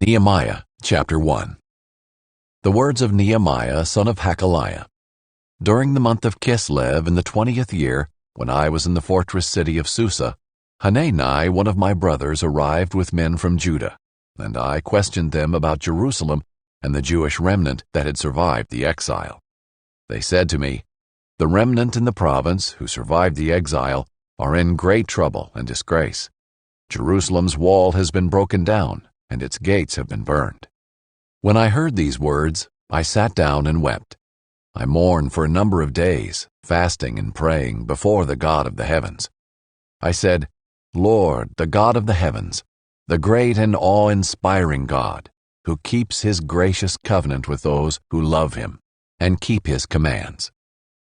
Nehemiah chapter 1. The words of Nehemiah, son of Hakaliah. During the month of Kislev in the 20th year, when I was in the fortress city of Susa, Hanani, one of my brothers, arrived with men from Judah, and I questioned them about Jerusalem and the Jewish remnant that had survived the exile. They said to me, "The remnant in the province who survived the exile are in great trouble and disgrace. Jerusalem's wall has been broken down, and its gates have been burned." When I heard these words, I sat down and wept. I mourned for a number of days, fasting and praying before the God of the heavens. I said, "Lord, the God of the heavens, the great and awe-inspiring God, who keeps his gracious covenant with those who love him and keep his commands,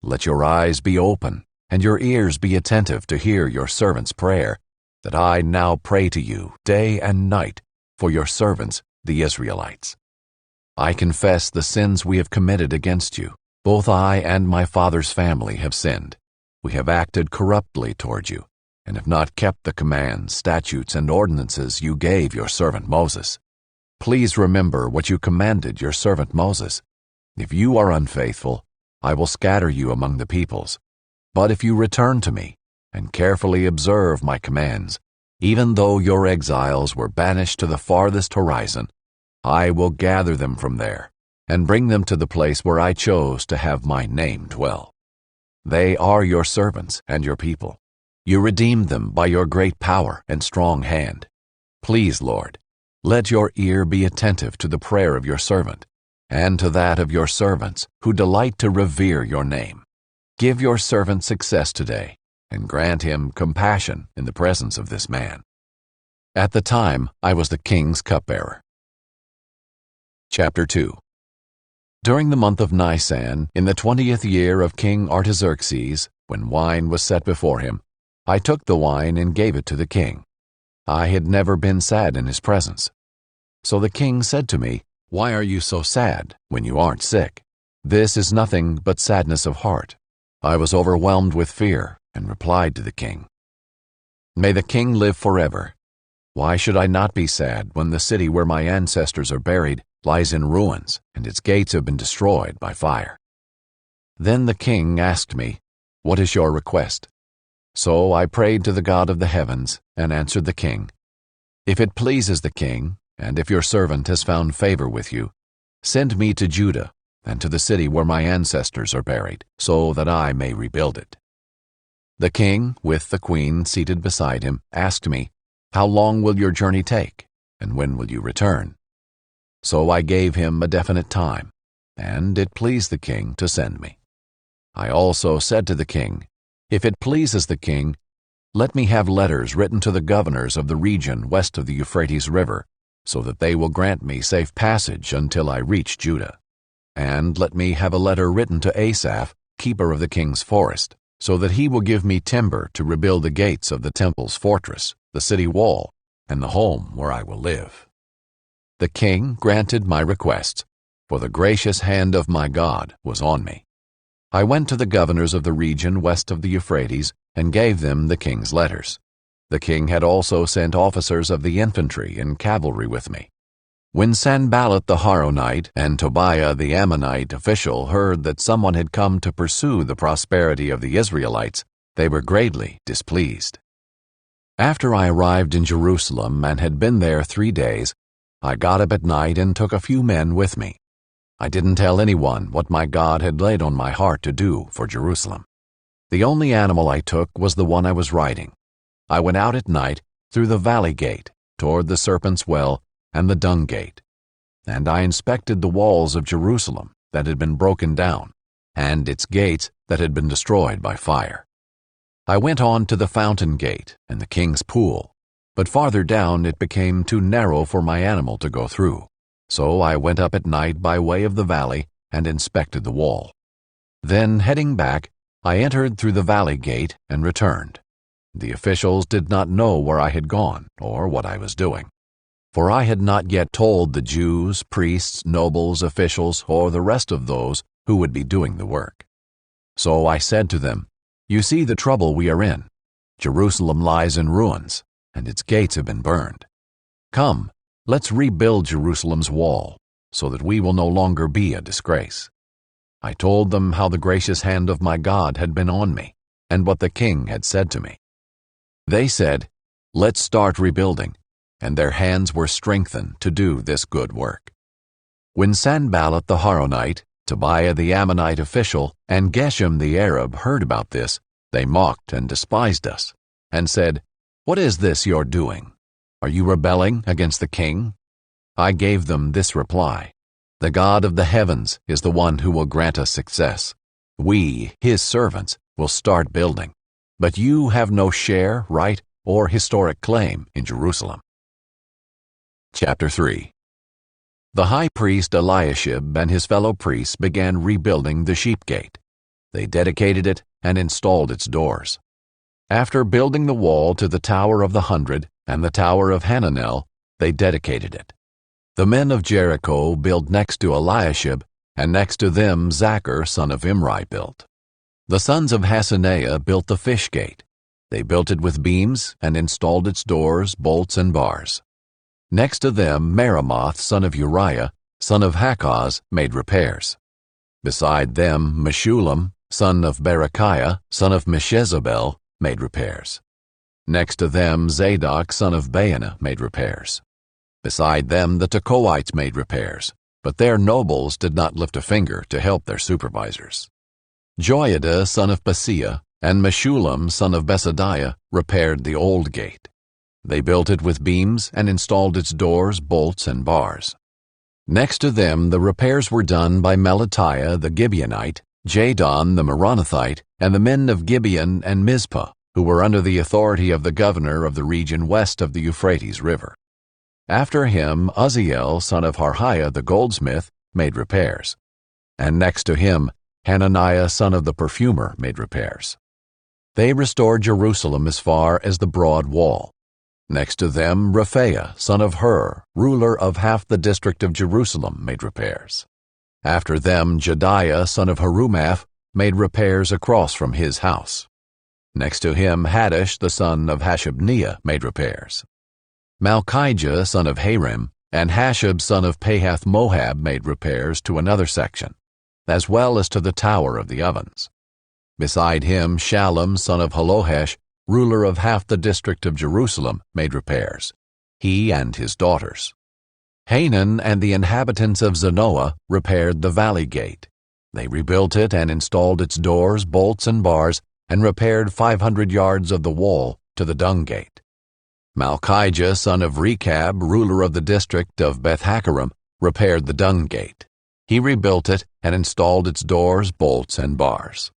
let your eyes be open and your ears be attentive to hear your servant's prayer, that I now pray to you day and night for your servants, the Israelites. I confess the sins we have committed against you. Both I and my father's family have sinned. We have acted corruptly toward you, and have not kept the commands, statutes, and ordinances you gave your servant Moses. Please remember what you commanded your servant Moses. If you are unfaithful, I will scatter you among the peoples. But if you return to me and carefully observe my commands, even though your exiles were banished to the farthest horizon, I will gather them from there and bring them to the place where I chose to have my name dwell. They are your servants and your people. You redeemed them by your great power and strong hand. Please, Lord, let your ear be attentive to the prayer of your servant and to that of your servants who delight to revere your name. Give your servant success today and grant him compassion in the presence of this man." At the time, I was the king's cupbearer. Chapter 2. During the month of Nisan, in the 20th year of King Artaxerxes, when wine was set before him, I took the wine and gave it to the king. I had never been sad in his presence. So the king said to me, "Why are you so sad when you aren't sick?" "This is nothing but sadness of heart." I was overwhelmed with fear and replied to the king, "May the king live forever. Why should I not be sad when the city where my ancestors are buried lies in ruins and its gates have been destroyed by fire?" Then the king asked me, "What is your request?" So I prayed to the God of the heavens and answered the king, "If it pleases the king, and if your servant has found favor with you, send me to Judah and to the city where my ancestors are buried, so that I may rebuild it." The king, with the queen seated beside him, asked me, "How long will your journey take, and when will you return?" So I gave him a definite time, and it pleased the king to send me. I also said to the king, "If it pleases the king, let me have letters written to the governors of the region west of the Euphrates River, so that they will grant me safe passage until I reach Judah. And let me have a letter written to Asaph, keeper of the king's forest, so that he will give me timber to rebuild the gates of the temple's fortress, the city wall, and the home where I will live." The king granted my requests, for the gracious hand of my God was on me. I went to the governors of the region west of the Euphrates and gave them the king's letters. The king had also sent officers of the infantry and cavalry with me. When Sanballat the Horonite and Tobiah the Ammonite official heard that someone had come to pursue the prosperity of the Israelites, they were greatly displeased. After I arrived in Jerusalem and had been there 3 days, I got up at night and took a few men with me. I didn't tell anyone what my God had laid on my heart to do for Jerusalem. The only animal I took was the one I was riding. I went out at night through the valley gate toward the serpent's well and the dung gate, and I inspected the walls of Jerusalem that had been broken down and its gates that had been destroyed by fire. I went on to the fountain gate and the king's pool, but farther down it became too narrow for my animal to go through. So I went up at night by way of the valley and inspected the wall. Then, heading back, I entered through the valley gate and returned. The officials did not know where I had gone or what I was doing, for I had not yet told the Jews, priests, nobles, officials, or the rest of those who would be doing the work. So I said to them, "You see the trouble we are in. Jerusalem lies in ruins, and its gates have been burned. Come, Let's rebuild Jerusalem's wall, so that we will no longer be a disgrace." I told them how the gracious hand of my God had been on me, and what the king had said to me. They said, "Let's start rebuilding," and their hands were strengthened to do this good work. When Sanballat the Horonite, Tobiah the Ammonite official, and Geshem the Arab heard about this, they mocked and despised us, and said, "What is this you're doing? Are you rebelling against the king?" I gave them this reply: "The God of the heavens is the one who will grant us success. We, his servants, will start building, but you have no share, right, or historic claim in Jerusalem." Chapter 3. The high priest Eliashib and his fellow priests began rebuilding the sheep gate. They dedicated it and installed its doors. After building the wall to the Tower of the 100 and the Tower of Hananel, they dedicated it. The men of Jericho built next to Eliashib, and next to them Zachar son of Imri built. The sons of Hasenaah built the fish gate. They built it with beams and installed its doors, bolts, and bars. Next to them Meremoth son of Uriah, son of Hakkoz, made repairs. Beside them Meshullam son of Berechiah, son of Meshezabel, made repairs. Next to them Zadok son of Baana made repairs. Beside them the Tekoites made repairs, but their nobles did not lift a finger to help their supervisors. Joiada son of Paseah and Meshullam son of Besadiah repaired the old gate. They built it with beams and installed its doors, bolts, and bars. Next to them the repairs were done by Melatiah the Gibeonite, Jadon the Meronothite, and the men of Gibeon and Mizpah, who were under the authority of the governor of the region west of the Euphrates River. After him Uzziel son of Harhiah the goldsmith made repairs, and next to him Hananiah son of the perfumer made repairs. They restored Jerusalem as far as the broad wall. Next to them Rephaiah son of Hur, ruler of half the district of Jerusalem, made repairs. After them Jediah son of Harumaph made repairs across from his house. Next to him Haddish the son of Hashabniah made repairs. Malchijah son of Harim and Hashab son of Pahath-Moab made repairs to another section, as well as to the Tower of the Ovens. Beside him Shallum son of Halohesh, ruler of half the district of Jerusalem, made repairs, he and his daughters. Hanan and the inhabitants of Zanoah repaired the valley gate. They rebuilt it and installed its doors, bolts, and bars, and repaired 500 yards of the wall to the dung gate. Malchijah son of Rechab, ruler of the district of Beth-Haccherem, repaired the dung gate. He rebuilt it and installed its doors, bolts, and bars.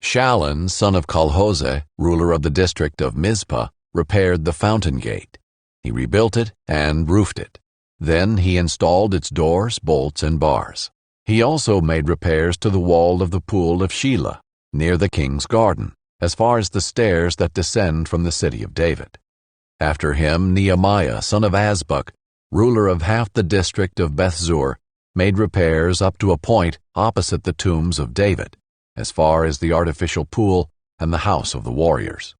Shallun son of Colhose, ruler of the district of Mizpah, repaired the fountain gate. He rebuilt it and roofed it. Then he installed its doors, bolts, and bars. He also made repairs to the wall of the pool of Shelah, near the king's garden, as far as the stairs that descend from the city of David. After him Nehemiah son of Azbuk, ruler of half the district of Bethzur, made repairs up to a point opposite the tombs of David, as far as the artificial pool and the house of the warriors.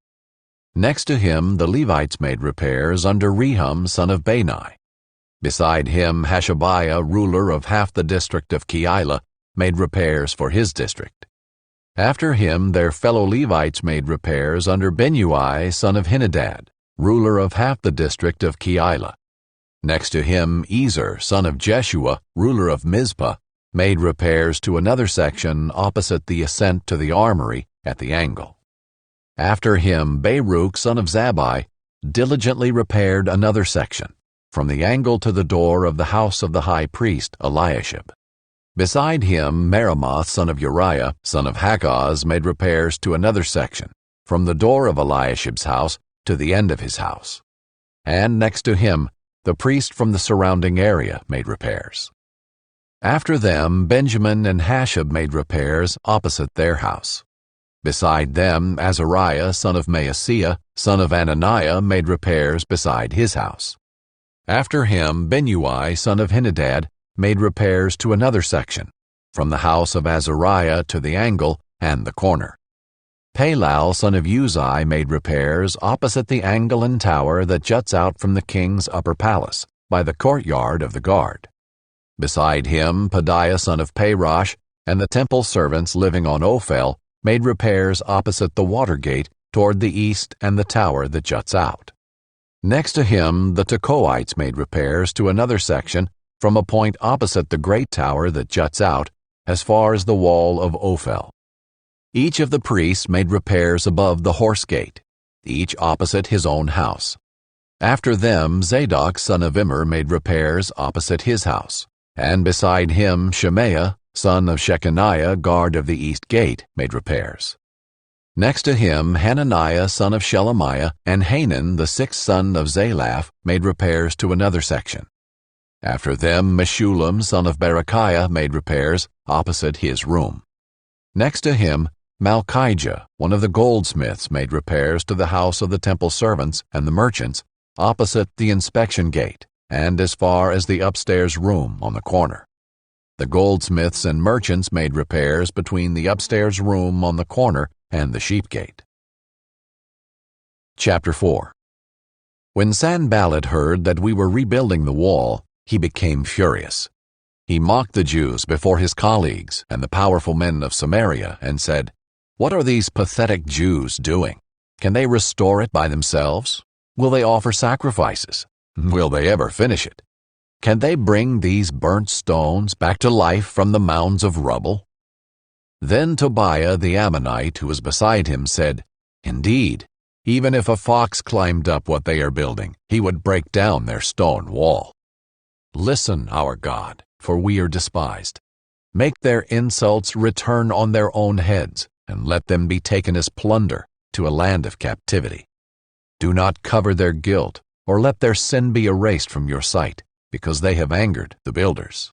Next to him the Levites made repairs under Rehum son of Bani. Beside him Hashabiah, ruler of half the district of Keilah, made repairs for his district. After him their fellow Levites made repairs under Benui son of Henadad, ruler of half the district of Keilah. Next to him Ezer son of Jeshua, ruler of Mizpah, made repairs to another section opposite the ascent to the armory at the angle. After him Baruch son of Zabbai diligently repaired another section, from the angle to the door of the house of the high priest Eliashib. Beside him Meremoth son of Uriah, son of Hakkoz, made repairs to another section, from the door of Eliashib's house to the end of his house. And next to him the priest from the surrounding area made repairs. After them Benjamin and Hashab made repairs opposite their house. Beside them Azariah son of Maaseiah, son of Ananiah, made repairs beside his house. After him Benui son of Henadad made repairs to another section, from the house of Azariah to the angle and the corner. Palal son of Uzai made repairs opposite the angle and tower that juts out from the king's upper palace, by the courtyard of the guard. Beside him, Pedaiah son of Parosh and the temple servants living on Ophel made repairs opposite the water gate toward the east and the tower that juts out. Next to him, the Tekoites made repairs to another section from a point opposite the great tower that juts out as far as the wall of Ophel. Each of the priests made repairs above the horse gate, each opposite his own house. After them, Zadok son of Immer made repairs opposite his house, and beside him Shemaiah son of Shechaniah, guard of the east gate, made repairs. Next to him, Hananiah son of Shelemiah and Hanan the sixth son of Zalaph made repairs to another section. After them, Meshullam son of Berechiah made repairs opposite his room. Next to him, Malchijah, one of the goldsmiths, made repairs to the house of the temple servants and the merchants opposite the inspection gate and as far as the upstairs room on the corner. The goldsmiths and merchants made repairs between the upstairs room on the corner and the sheep gate. Chapter 4. When Sanballat heard that we were rebuilding the wall, he became furious. He mocked the Jews before his colleagues and the powerful men of Samaria and said, "What are these pathetic Jews doing? Can they restore it by themselves? Will they offer sacrifices? Will they ever finish it? Can they bring these burnt stones back to life from the mounds of rubble?" Then Tobiah the Ammonite, who was beside him, said, "Indeed, even if a fox climbed up what they are building, he would break down their stone wall. Listen, our God, for we are despised. Make their insults return on their own heads, and let them be taken as plunder to a land of captivity. Do not cover their guilt, or let their sin be erased from your sight, because they have angered the builders."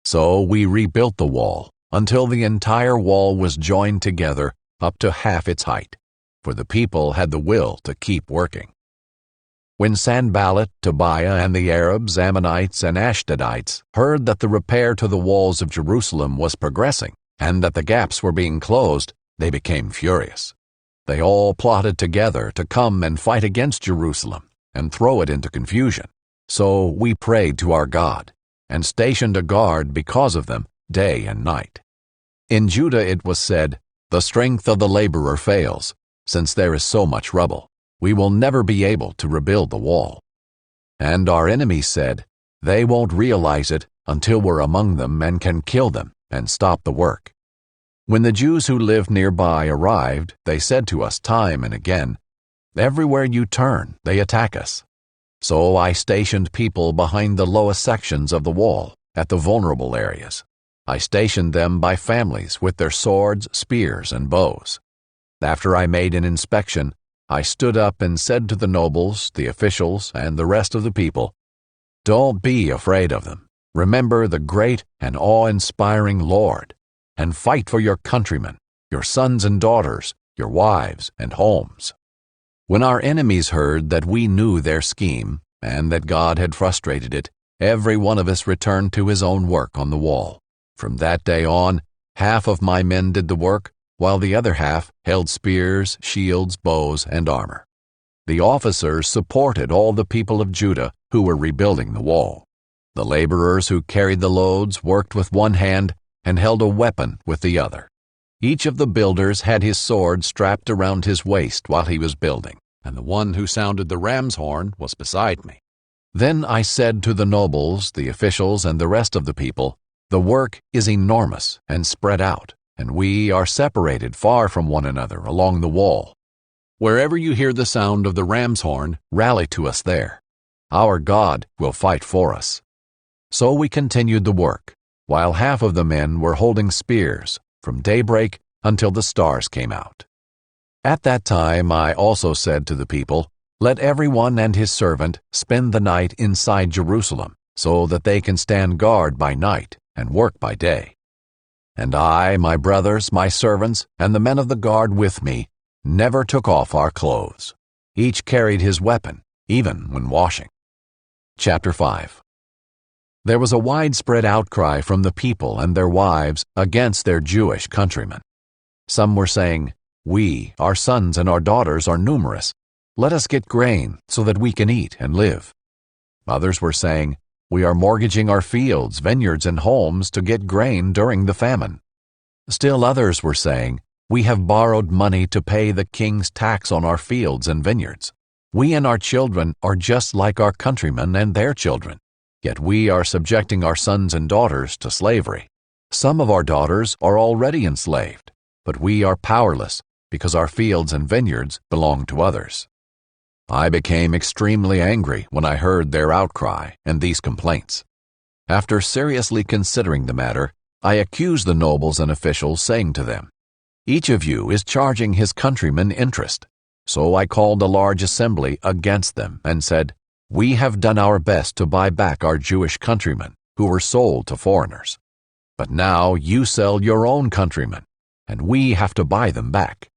So we rebuilt the wall, until the entire wall was joined together up to half its height, for the people had the will to keep working. When Sanballat, Tobiah, and the Arabs, Ammonites, and Ashdodites heard that the repair to the walls of Jerusalem was progressing, and that the gaps were being closed, they became furious. They all plotted together to come and fight against Jerusalem and throw it into confusion. So we prayed to our God, and stationed a guard because of them day and night. In Judah it was said, "The strength of the laborer fails, since there is so much rubble. We will never be able to rebuild the wall." And our enemies said, "They won't realize it until we're among them and can kill them and stop the work." When the Jews who lived nearby arrived, they said to us time and again, "Everywhere you turn, they attack us." So I stationed people behind the lowest sections of the wall, at the vulnerable areas. I stationed them by families with their swords, spears, and bows. After I made an inspection, I stood up and said to the nobles, the officials, and the rest of the people, "Don't be afraid of them. Remember the great and awe-inspiring Lord, and fight for your countrymen, your sons and daughters, your wives and homes." When our enemies heard that we knew their scheme, and that God had frustrated it, every one of us returned to his own work on the wall. From that day on, half of my men did the work, while the other half held spears, shields, bows, and armor. The officers supported all the people of Judah who were rebuilding the wall. The laborers who carried the loads worked with one hand and held a weapon with the other. Each of the builders had his sword strapped around his waist while he was building, and the one who sounded the ram's horn was beside me. Then I said to the nobles, the officials, and the rest of the people, "The work is enormous and spread out, and we are separated far from one another along the wall. Wherever you hear the sound of the ram's horn, rally to us there. Our God will fight for us." So we continued the work, while half of the men were holding spears from daybreak until the stars came out. At that time I also said to the people, "Let everyone and his servant spend the night inside Jerusalem, so that they can stand guard by night and work by day." And I, my brothers, my servants, and the men of the guard with me, never took off our clothes. Each carried his weapon, even when washing. Chapter 5. There was a widespread outcry from the people and their wives against their Jewish countrymen. Some were saying, "We, our sons and our daughters, are numerous. Let us get grain so that we can eat and live." Others were saying, "We are mortgaging our fields, vineyards, and homes to get grain during the famine." Still others were saying, "We have borrowed money to pay the king's tax on our fields and vineyards. We and our children are just like our countrymen and their children, yet we are subjecting our sons and daughters to slavery. Some of our daughters are already enslaved, but we are powerless because our fields and vineyards belong to others." I became extremely angry when I heard their outcry and these complaints. After seriously considering the matter, I accused the nobles and officials, saying to them, "Each of you is charging his countrymen interest." So I called a large assembly against them and said, "We have done our best to buy back our Jewish countrymen who were sold to foreigners. But now you sell your own countrymen, and we have to buy them back."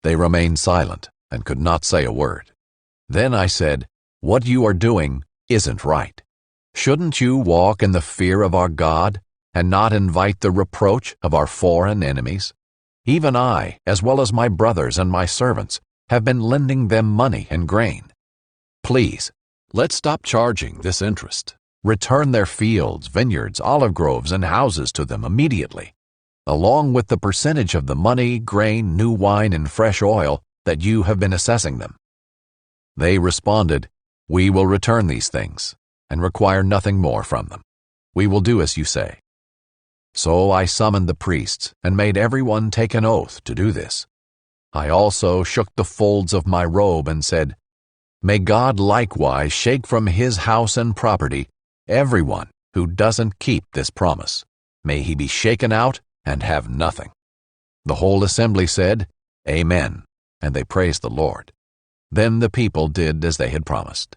They remained silent and could not say a word. Then I said, "What you are doing isn't right. Shouldn't you walk in the fear of our God and not invite the reproach of our foreign enemies? Even I, as well as my brothers and my servants, have been lending them money and grain. Please, let's stop charging this interest. Return their fields, vineyards, olive groves, and houses to them immediately, along with the percentage of the money, grain, new wine, and fresh oil that you have been assessing them." They responded, "We will return these things and require nothing more from them. We will do as you say." So I summoned the priests and made everyone take an oath to do this. I also shook the folds of my robe and said, "May God likewise shake from his house and property everyone who doesn't keep this promise. May he be shaken out and have nothing." The whole assembly said, "Amen," and they praised the Lord. Then the people did as they had promised.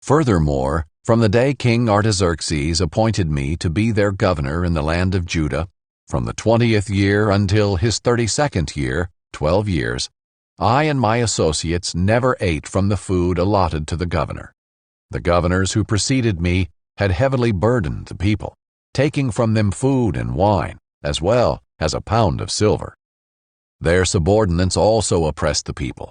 Furthermore, from the day King Artaxerxes appointed me to be their governor in the land of Judah, from the 20th year until his 32nd year, 12 years, I and my associates never ate from the food allotted to the governor. The governors who preceded me had heavily burdened the people, taking from them food and wine, as well as a pound of silver. Their subordinates also oppressed the people.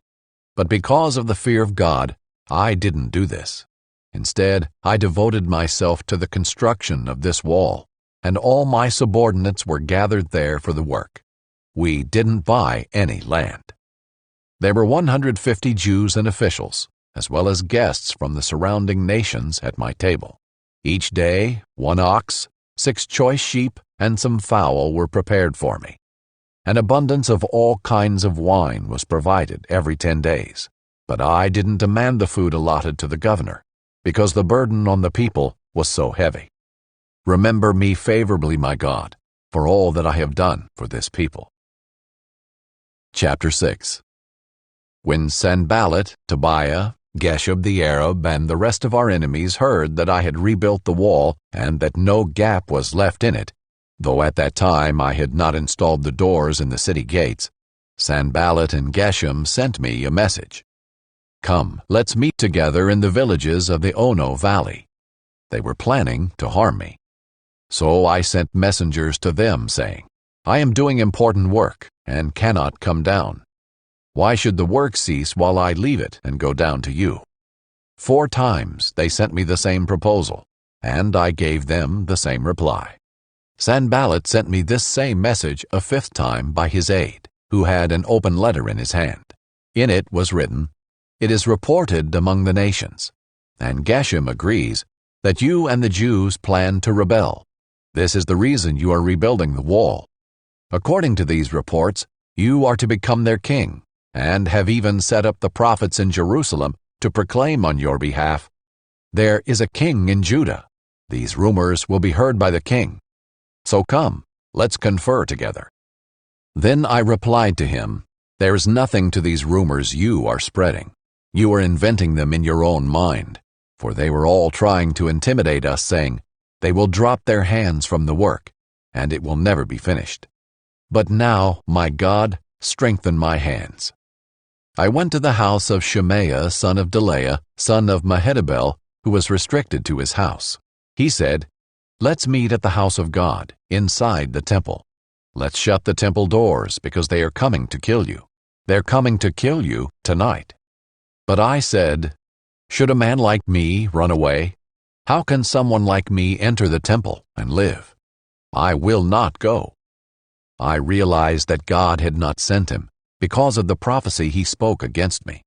But because of the fear of God, I didn't do this. Instead, I devoted myself to the construction of this wall, and all my subordinates were gathered there for the work. We didn't buy any land. There were 150 Jews and officials, as well as guests from the surrounding nations at my table. Each day, 1 ox, 6 choice sheep, and some fowl were prepared for me. An abundance of all kinds of wine was provided every 10 days. But I didn't demand the food allotted to the governor, because the burden on the people was so heavy. Remember me favorably, my God, for all that I have done for this people. Chapter 6. When Sanballat, Tobiah, Geshem the Arab, and the rest of our enemies heard that I had rebuilt the wall and that no gap was left in it, though at that time I had not installed the doors in the city gates, Sanballat and Geshem sent me a message. "Come, let's meet together in the villages of the Ono Valley." They were planning to harm me. So I sent messengers to them, saying, "I am doing important work and cannot come down. Why should the work cease while I leave it and go down to you?" 4 times they sent me the same proposal, and I gave them the same reply. Sanballat sent me this same message a 5th time by his aide, who had an open letter in his hand. In it was written, "It is reported among the nations, and Geshem agrees, that you and the Jews plan to rebel. This is the reason you are rebuilding the wall. According to these reports, you are to become their king, and have even set up the prophets in Jerusalem to proclaim on your behalf, 'There is a king in Judah.' These rumors will be heard by the king. So come, let's confer together." Then I replied to him, "There is nothing to these rumors you are spreading. You are inventing them in your own mind, for they were all trying to intimidate us, saying, 'They will drop their hands from the work, and it will never be finished.' But now, my God, strengthen my hands." I went to the house of Shemaiah, son of Delaiah, son of Mehetabel, who was restricted to his house. He said, "Let's meet at the house of God, inside the temple. Let's shut the temple doors, because they are coming to kill you. They're coming to kill you tonight." But I said, Should a man like me run away? How can someone like me enter the temple and live? I will not go." I realized that God had not sent him because of the prophecy he spoke against me.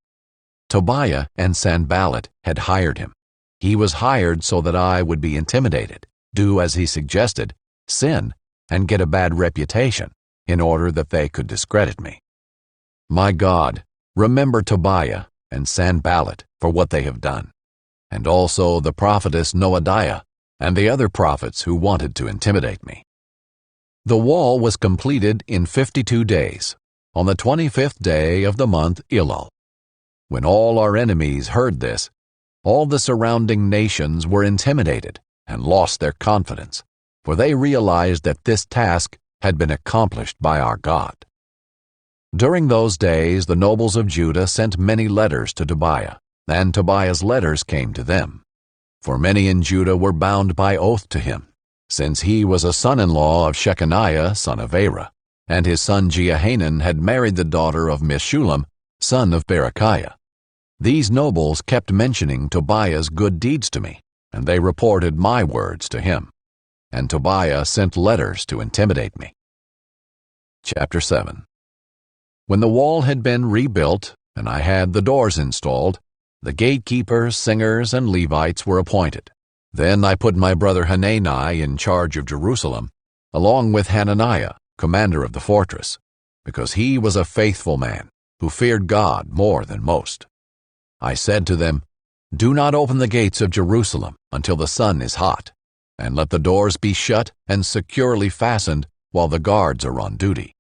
Tobiah and Sanballat had hired him. He was hired so that I would be intimidated, do as he suggested, sin, and get a bad reputation in order that they could discredit me. My God, remember Tobiah and Sanballat for what they have done, and also the prophetess Noadiah and the other prophets who wanted to intimidate me. The wall was completed in 52 days, on the 25th day of the month Elul. When all our enemies heard this, all the surrounding nations were intimidated and lost their confidence, for they realized that this task had been accomplished by our God. During those days, the nobles of Judah sent many letters to Tobiah, and Tobiah's letters came to them. For many in Judah were bound by oath to him, since he was a son-in-law of Shechaniah, son of Arah, and his son Jehohanan had married the daughter of Meshullam, son of Berechiah. These nobles kept mentioning Tobiah's good deeds to me, and they reported my words to him. And Tobiah sent letters to intimidate me. Chapter 7. When the wall had been rebuilt, and I had the doors installed, the gatekeepers, singers, and Levites were appointed. Then I put my brother Hanani in charge of Jerusalem, along with Hananiah, commander of the fortress, because he was a faithful man who feared God more than most. I said to them, "Do not open the gates of Jerusalem until the sun is hot, and let the doors be shut and securely fastened while the guards are on duty.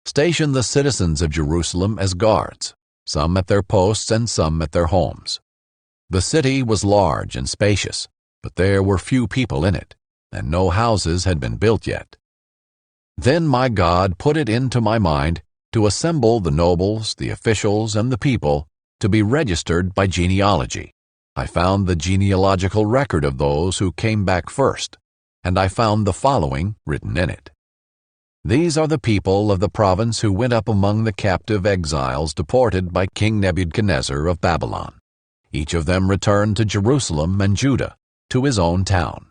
Station the citizens of Jerusalem as guards, some at their posts and some at their homes." The city was large and spacious, but there were few people in it, and no houses had been built yet. Then my God put it into my mind to assemble the nobles, the officials, and the people to be registered by genealogy. I found the genealogical record of those who came back first, and I found the following written in it. These are the people of the province who went up among the captive exiles deported by King Nebuchadnezzar of Babylon. Each of them returned to Jerusalem and Judah, to his own town.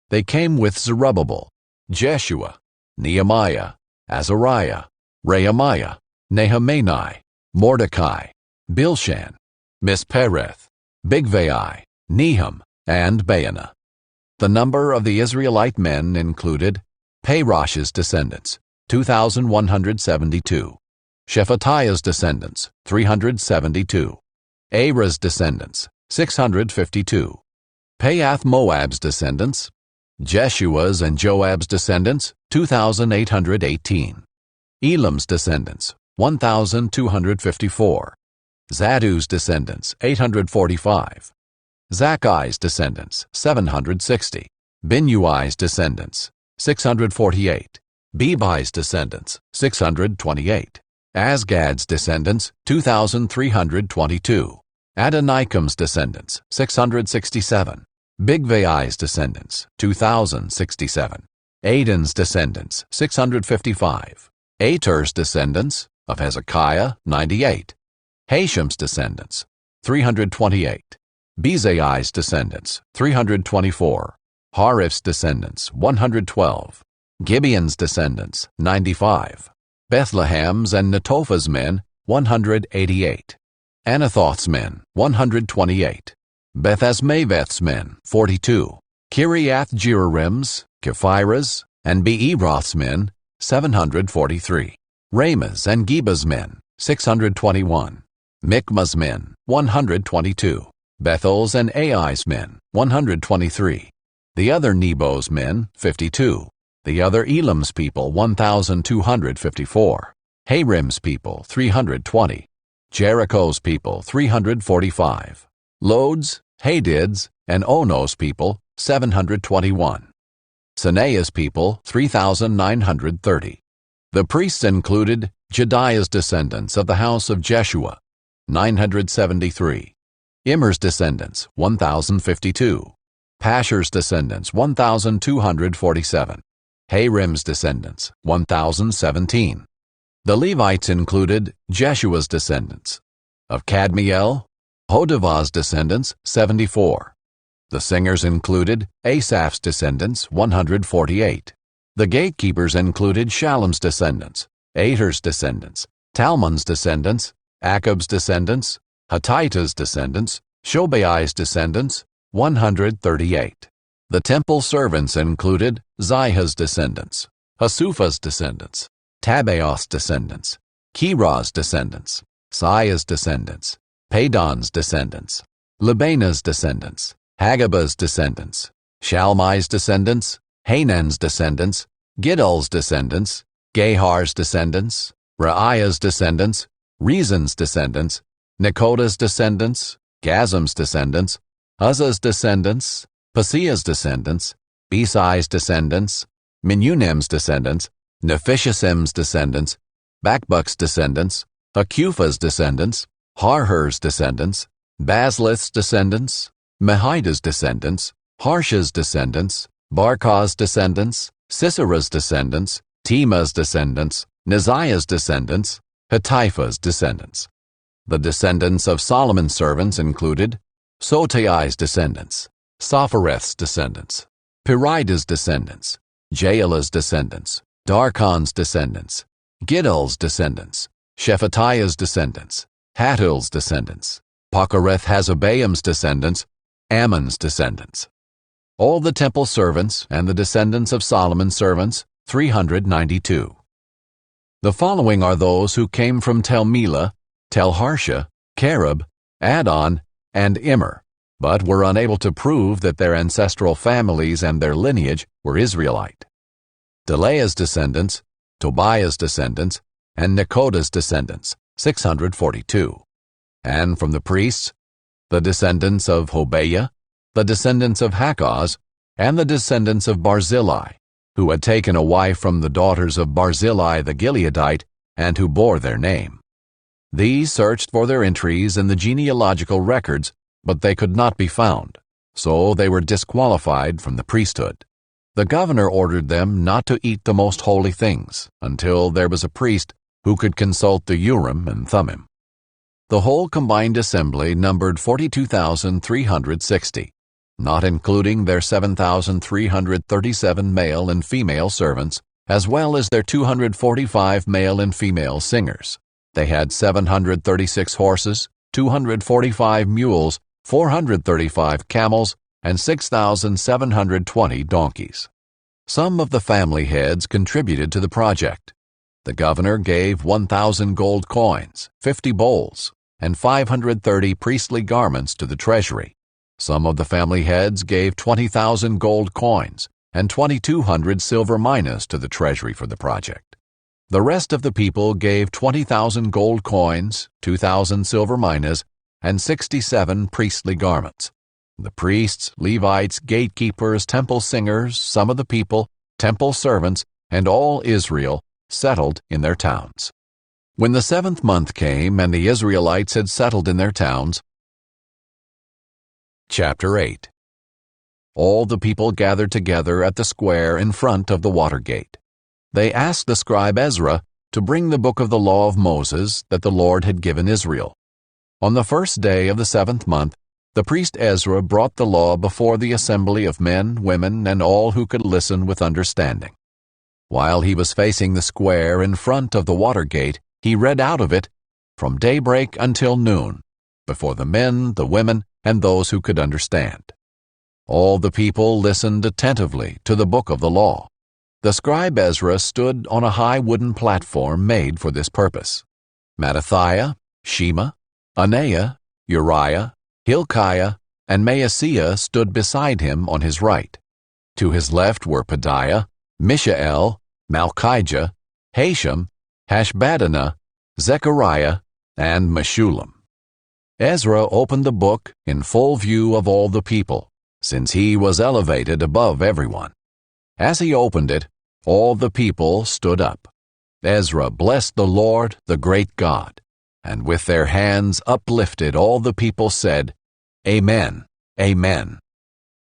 They came with Zerubbabel, Jeshua, Nehemiah, Azariah, Rehemiah, Nehemiah, Mordecai, Bilshan, Mispereth, Bigvai, Nehum, and Baanah. The number of the Israelite men included Parosh's descendants, 2,172. Shephatiah's descendants, 372. Arah's descendants, 652. Pahath Moab's descendants, Jeshua's and Joab's descendants, 2,818. Elam's descendants, 1,254. Zadu's descendants, 845. Zakkai's descendants, 760. Binui's descendants, 648. Bebi's descendants, 628. Asgad's descendants, 2,322. Adonikam's descendants, 667. Bigvai's descendants, 2,067. Adon's descendants, 655. Ater's descendants, of Hezekiah, 98. Hasham's descendants, 328. Bezai's descendants, 324. Harif's descendants, 112. Gibeon's descendants, 95. Bethlehem's and Netophah's men, 188. Anathoth's men, 128. Bethasmaveth's men, 42. Kiriath-Jearim's, Kephira's, and Beeroth's men, 743. Ramah's and Geba's men, 621. Mikmah's men, 122. Bethel's and Ai's men, 123. The other Nebo's men, 52. The other Elam's people, 1,254. Harim's people, 320. Jericho's people, 345. Lod's, Hadid's, and Ono's people, 721. Sanaiah's people, 3,930. The priests included Jediah's descendants of the house of Jeshua, 973. Immer's descendants, 1,052. Pashur's descendants, 1,247. Harim's descendants, 1,017. The Levites included Jeshua's descendants. Of Kadmiel, Hodavah's descendants, 74. The singers included Asaph's descendants, 148. The gatekeepers included Shallum's descendants, Ater's descendants, Talmon's descendants, Akab's descendants, Hatita's descendants, Shobai's descendants, 138. The temple servants included Zihah's descendants, Hasupha's descendants, Tabaoth's descendants, Kirah's descendants, Saiah's descendants, Padon's descendants, Libana's descendants, Hagabah's descendants, Shalmai's descendants, Hanan's descendants, Giddal's descendants, Gahar's descendants, Reaiah's descendants, Rezon's descendants, Nekoda's descendants, Gazam's descendants, Uzzah's descendants, Paseah's descendants, Besai's descendants, Menunem's descendants, Nephishesim's descendants, Bakbuk's descendants, Hakupha's descendants, Harhur's descendants, Baslith's descendants, Mehida's descendants, Harsha's descendants, Barkah's descendants, Sisera's descendants, Temah's descendants, Neziah's descendants, Hatipha's descendants. The descendants of Solomon's servants included Sotai's descendants, Sophereth's descendants, Pirida's descendants, Jaelah's descendants, Darkon's descendants, Giddal's descendants, Shephatiah's descendants, Hattil's descendants, Pokereth-Hazabaim's descendants, Ammon's descendants. All the temple servants and the descendants of Solomon's servants, 392. The following are those who came from Tel Melah, Tel Harsha, Kerub, Adon, and Immer, but were unable to prove that their ancestral families and their lineage were Israelite. Delaiah's descendants, Tobiah's descendants, and Nekoda's descendants, 642. And from the priests, the descendants of Hobaiah, the descendants of Hakkoz, and the descendants of Barzillai, who had taken a wife from the daughters of Barzillai the Gileadite, and who bore their name. These searched for their entries in the genealogical records, but they could not be found, so they were disqualified from the priesthood. The governor ordered them not to eat the most holy things until there was a priest who could consult the Urim and Thummim. The whole combined assembly numbered 42,360, not including their 7,337 male and female servants, as well as their 245 male and female singers. They had 736 horses, 245 mules, 435 camels, and 6,720 donkeys. Some of the family heads contributed to the project. The governor gave 1,000 gold coins, 50 bowls, and 530 priestly garments to the treasury. Some of the family heads gave 20,000 gold coins and 2,200 silver minas to the treasury for the project. The rest of the people gave 20,000 gold coins, 2,000 silver minas, and 67 priestly garments. The priests, Levites, gatekeepers, temple singers, some of the people, temple servants, and all Israel settled in their towns. When the 7th month came and the Israelites had settled in their towns. Chapter 8. All the people gathered together at the square in front of the water gate. They asked the scribe Ezra to bring the book of the law of Moses that the Lord had given Israel. On the first day of the 7th month, the priest Ezra brought the law before the assembly of men, women, and all who could listen with understanding. While he was facing the square in front of the water gate, he read out of it from daybreak until noon, before the men, the women, and those who could understand. All the people listened attentively to the book of the law. The scribe Ezra stood on a high wooden platform made for this purpose. Mattithiah, Shema, Anaiah, Uriah, Hilkiah, and Maaseiah stood beside him on his right. To his left were Pedaiah, Mishael, Malchijah, Hashem, Hashbaddanah, Zechariah, and Meshullam. Ezra opened the book in full view of all the people, since he was elevated above everyone. As he opened it, all the people stood up. Ezra blessed the Lord, the great God, and with their hands uplifted all the people said, Amen, Amen.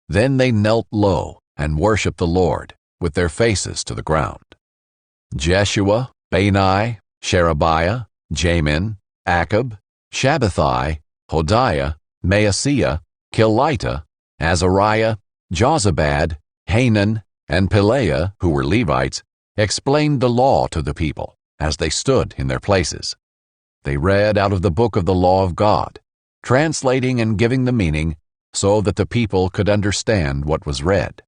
Then they knelt low and worshipped the Lord, with their faces to the ground. Jeshua, Bani, Sherebiah, Jamin, Akab, Shabbathai, Hodiah, Maaseiah, Kelita, Azariah, Jozabad, Hanan, and Pelaiah, who were Levites, explained the law to the people as they stood in their places. They read out of the book of the law of God, translating and giving the meaning so that the people could understand what was read.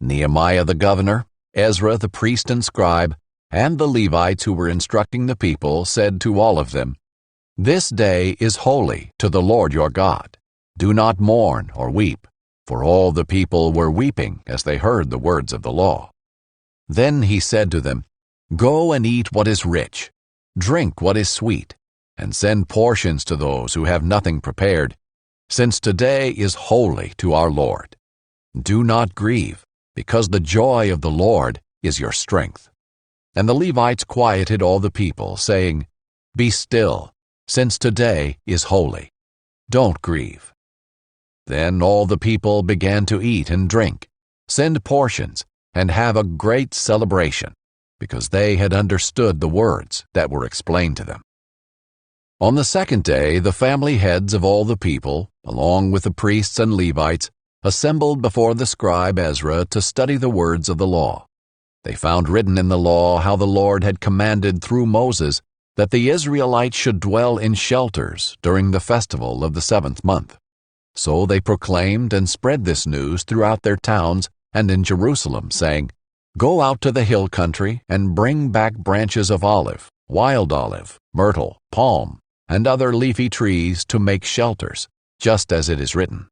Nehemiah the governor, Ezra the priest and scribe, and the Levites who were instructing the people said to all of them, "This day is holy to the Lord your God. Do not mourn or weep," for all the people were weeping as they heard the words of the law. Then he said to them, "Go and eat what is rich, drink what is sweet, and send portions to those who have nothing prepared, since today is holy to our Lord. Do not grieve, because the joy of the Lord is your strength." And the Levites quieted all the people, saying, "Be still, since today is holy. Don't grieve." Then all the people began to eat and drink, send portions, and have a great celebration, because they had understood the words that were explained to them. On the second day, the family heads of all the people, along with the priests and Levites, assembled before the scribe Ezra to study the words of the law. They found written in the law how the Lord had commanded through Moses that the Israelites should dwell in shelters during the festival of the 7th month. So they proclaimed and spread this news throughout their towns and in Jerusalem, saying, "Go out to the hill country and bring back branches of olive, wild olive, myrtle, palm, and other leafy trees to make shelters, just as it is written."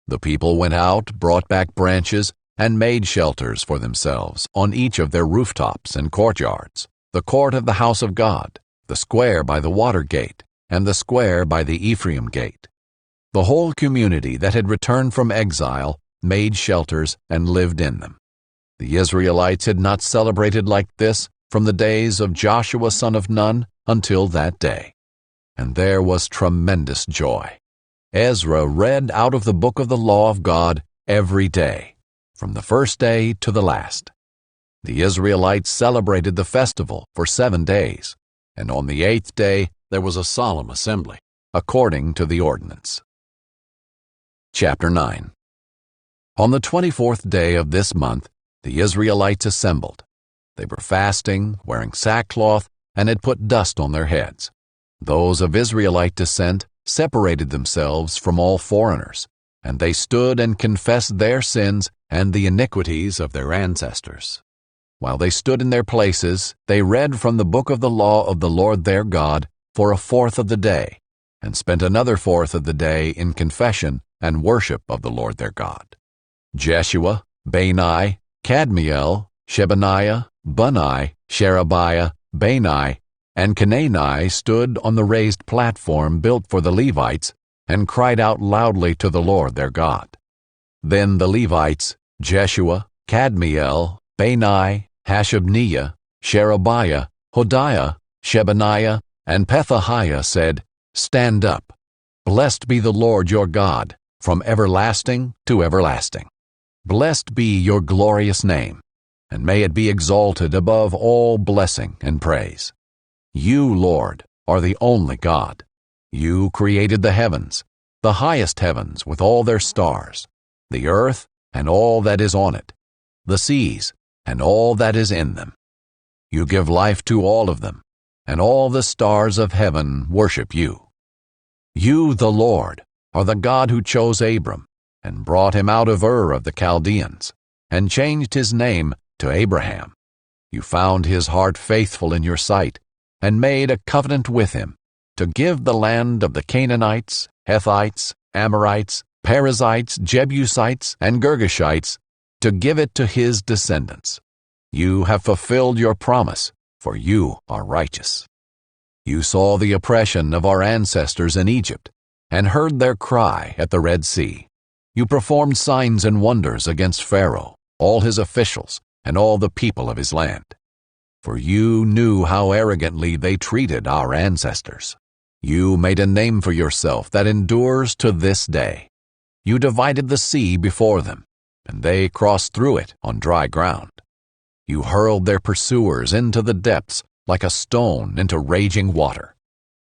The people went out, brought back branches, and made shelters for themselves on each of their rooftops and courtyards, the court of the house of God, the square by the water gate, and the square by the Ephraim gate. The whole community that had returned from exile made shelters and lived in them. The Israelites had not celebrated like this from the days of Joshua son of Nun until that day. And there was tremendous joy. Ezra read out of the book of the law of God every day, from the first day to the last. The Israelites celebrated the festival for 7 days, and on the 8th day there was a solemn assembly, according to the ordinance. Chapter 9. On the 24th day of this month, the Israelites assembled. They were fasting, wearing sackcloth, and had put dust on their heads. Those of Israelite descent separated themselves from all foreigners, and they stood and confessed their sins and the iniquities of their ancestors. While they stood in their places, they read from the book of the law of the Lord their God for a fourth of the day, and spent another fourth of the day in confession and worship of the Lord their God. Jeshua, Bani, Kadmiel, Shebaniah, Bunni, Sherebiah, Bani, and Canaani stood on the raised platform built for the Levites and cried out loudly to the Lord their God. Then the Levites, Jeshua, Kadmiel, Bani, Hashabniah, Sherebiah, Hodiah, Shebaniah, and Pethahiah said, "Stand up. Blessed be the Lord your God, from everlasting to everlasting. Blessed be your glorious name, and may it be exalted above all blessing and praise. You, Lord, are the only God. You created the heavens, the highest heavens with all their stars, the earth and all that is on it, the seas and all that is in them. You give life to all of them, and all the stars of heaven worship you. You, the Lord, are the God who chose Abram and brought him out of Ur of the Chaldeans and changed his name to Abraham. You found his heart faithful in your sight and made a covenant with him to give the land of the Canaanites, Hethites, Amorites, Perizzites, Jebusites, and Girgashites, to give it to his descendants. You have fulfilled your promise, for you are righteous. You saw the oppression of our ancestors in Egypt and heard their cry at the Red Sea. You performed signs and wonders against Pharaoh, all his officials, and all the people of his land. For you knew how arrogantly they treated our ancestors. You made a name for yourself that endures to this day. You divided the sea before them, and they crossed through it on dry ground. You hurled their pursuers into the depths like a stone into raging water.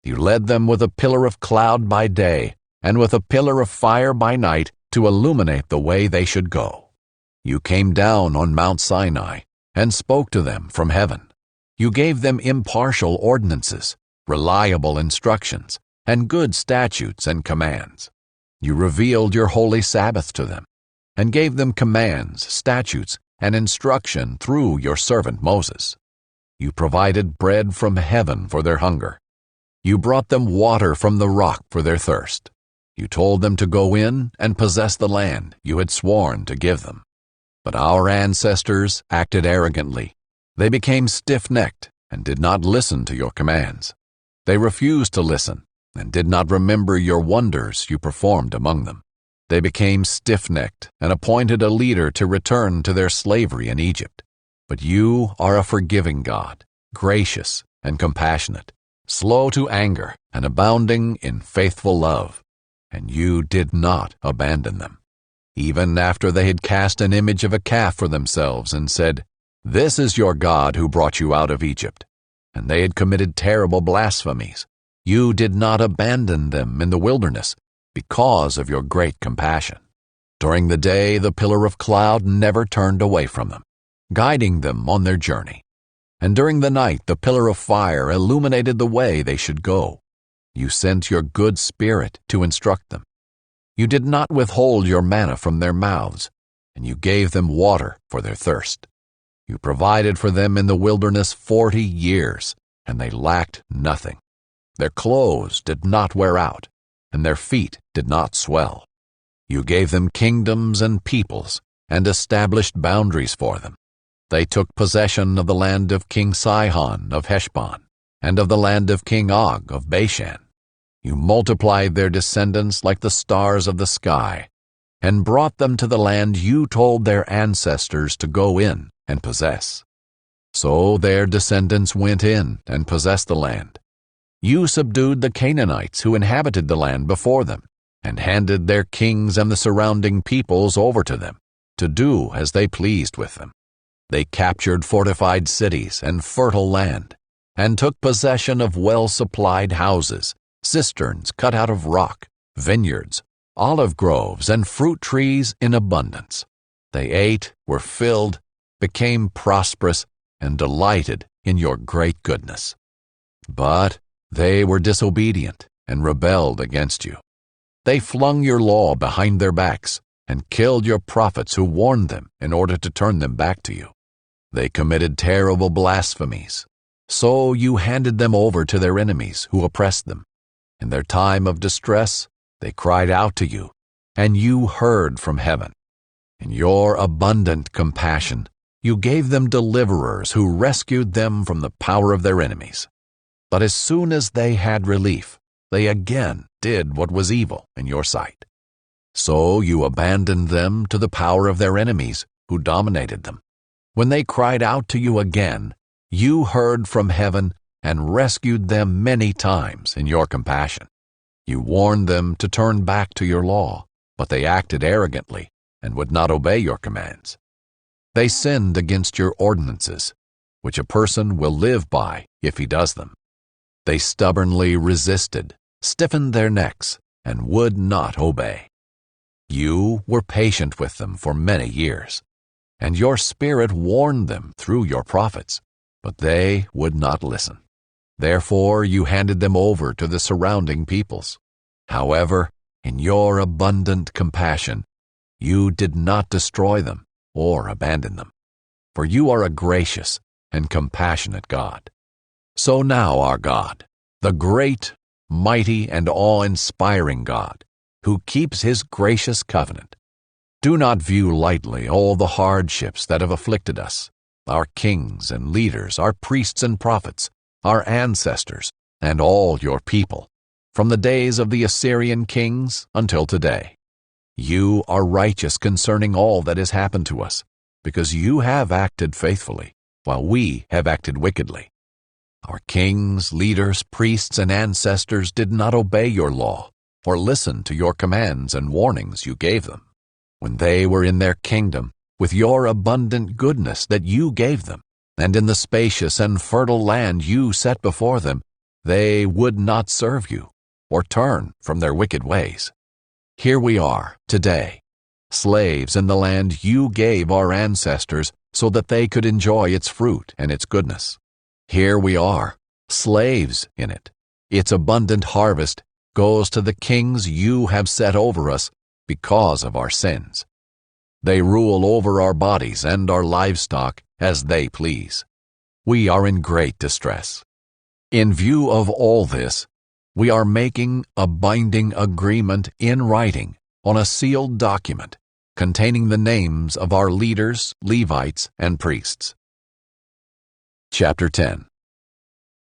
You led them with a pillar of cloud by day, and with a pillar of fire by night to illuminate the way they should go. You came down on Mount Sinai and spoke to them from heaven. You gave them impartial ordinances, reliable instructions, and good statutes and commands. You revealed your holy Sabbath to them, and gave them commands, statutes, and instruction through your servant Moses. You provided bread from heaven for their hunger. You brought them water from the rock for their thirst. You told them to go in and possess the land you had sworn to give them. But our ancestors acted arrogantly. They became stiff-necked and did not listen to your commands. They refused to listen and did not remember your wonders you performed among them. They became stiff-necked and appointed a leader to return to their slavery in Egypt. But you are a forgiving God, gracious and compassionate, slow to anger and abounding in faithful love. And you did not abandon them, even after they had cast an image of a calf for themselves and said, "This is your God who brought you out of Egypt." And they had committed terrible blasphemies. You did not abandon them in the wilderness because of your great compassion. During the day, the pillar of cloud never turned away from them, guiding them on their journey. And during the night, the pillar of fire illuminated the way they should go. You sent your good spirit to instruct them. You did not withhold your manna from their mouths, and you gave them water for their thirst. You provided for them in the wilderness 40 years, and they lacked nothing. Their clothes did not wear out, and their feet did not swell. You gave them kingdoms and peoples, and established boundaries for them. They took possession of the land of King Sihon of Heshbon, and of the land of King Og of Bashan. You multiplied their descendants like the stars of the sky, and brought them to the land you told their ancestors to go in and possess. So their descendants went in and possessed the land. You subdued the Canaanites who inhabited the land before them, and handed their kings and the surrounding peoples over to them, to do as they pleased with them. They captured fortified cities and fertile land, and took possession of well-supplied houses, cisterns cut out of rock, vineyards, olive groves, and fruit trees in abundance. They ate, were filled, became prosperous, and delighted in your great goodness. But they were disobedient and rebelled against you. They flung your law behind their backs and killed your prophets who warned them in order to turn them back to you. They committed terrible blasphemies. So you handed them over to their enemies who oppressed them. In their time of distress, they cried out to you, and you heard from heaven. In your abundant compassion, you gave them deliverers who rescued them from the power of their enemies. But as soon as they had relief, they again did what was evil in your sight. So you abandoned them to the power of their enemies who dominated them. When they cried out to you again, you heard from heaven and rescued them many times in your compassion. You warned them to turn back to your law, but they acted arrogantly and would not obey your commands. They sinned against your ordinances, which a person will live by if he does them. They stubbornly resisted, stiffened their necks, and would not obey. You were patient with them for many years, and your Spirit warned them through your prophets, but they would not listen. Therefore you handed them over to the surrounding peoples. However, in your abundant compassion, you did not destroy them or abandon them, for you are a gracious and compassionate God. So now, our God, the great, mighty, and awe-inspiring God, who keeps his gracious covenant, do not view lightly all the hardships that have afflicted us, our kings and leaders, our priests and prophets, our ancestors, and all your people, from the days of the Assyrian kings until today. You are righteous concerning all that has happened to us, because you have acted faithfully, while we have acted wickedly. Our kings, leaders, priests, and ancestors did not obey your law, or listen to your commands and warnings you gave them. When they were in their kingdom, with your abundant goodness that you gave them, and in the spacious and fertile land you set before them, They would not serve you or turn from their wicked ways. Here we are today, slaves in the land you gave our ancestors so that they could enjoy its fruit and its goodness. Here we are, slaves in it. Its abundant harvest goes to the kings you have set over us because of our sins. They rule over our bodies and our livestock as they please. We are in great distress. In view of all this, we are making a binding agreement in writing on a sealed document containing the names of our leaders, Levites, and priests. Chapter 10.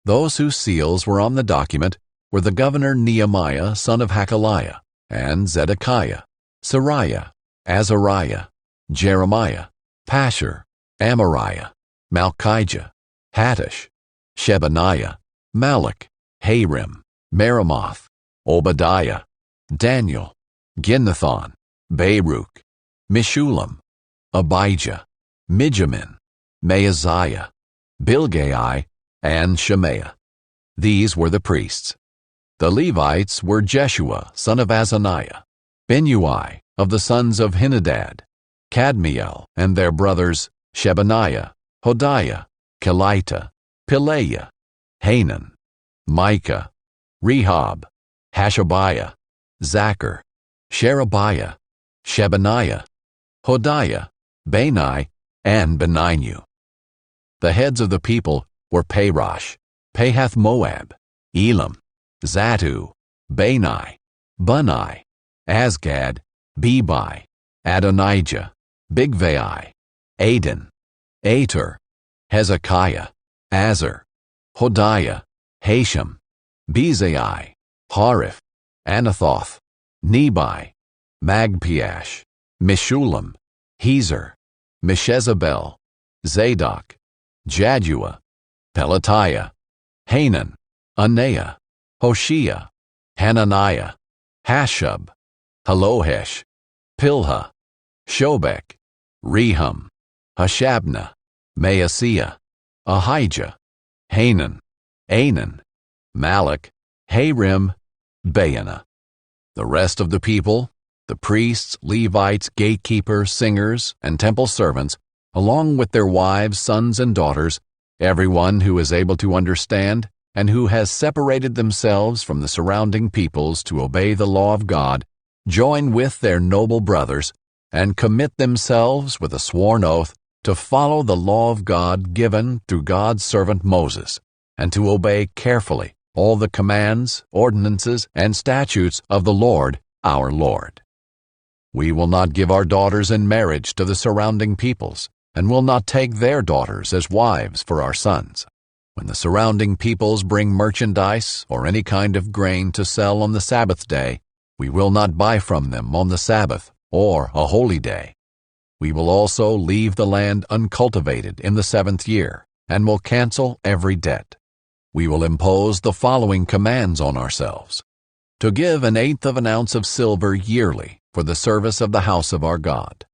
Those whose seals were on the document were the governor Nehemiah, son of Hakaliah, and Zedekiah, Sariah, Azariah, Jeremiah, Pashur, Amariah, Malchijah, Hattush, Shebaniah, Malach, Harim, Meremoth, Obadiah, Daniel, Ginnethon, Baruch, Meshulam, Abijah, Mijamin, Maaziah, Bilgai, and Shemaiah. These were the priests. The Levites were Jeshua, son of Azaniah, Binnui of the sons of Henadad, Kadmiel and their brothers Shebaniah, Hodiah, Kelita, Pelaiah, Hanan, Micah, Rehob, Hashabiah, Zachar, Sherebiah, Shebaniah, Hodiah, Bani, and Beninu. The heads of the people were Parosh, Pahath-Moab, Elam, Zatu, Bani, Bunni, Azgad, Bebai, Adonijah, Bigvai, Adin, Ater, Hezekiah, Azar, Hodiah, Hashem, Bezai, Hariph, Anathoth, Nebai, Magpiash, Meshulam, Hezer, Meshezabel, Zadok, Jaddua, Pelatiah, Hanan, Anaiah, Hoshea, Hananiah, Hashub, Halohesh, Pilha, Shobek, Rehum, Hashabnah, Maaseiah, Ahijah, Hanan, Anan, Malach, Harim, Baanah. The rest of the people, the priests, Levites, gatekeepers, singers, and temple servants, along with their wives, sons, and daughters, everyone who is able to understand and who has separated themselves from the surrounding peoples to obey the law of God, join with their noble brothers and commit themselves with a sworn oath to follow the law of God given through God's servant Moses, and to obey carefully all the commands, ordinances, and statutes of the Lord, our Lord. We will not give our daughters in marriage to the surrounding peoples, and will not take their daughters as wives for our sons. When the surrounding peoples bring merchandise or any kind of grain to sell on the Sabbath day, we will not buy from them on the Sabbath or a holy day. We will also leave the land uncultivated in the 7th year, and will cancel every debt. We will impose the following commands on ourselves: to give 1/8 of an ounce of silver yearly for the service of the house of our God,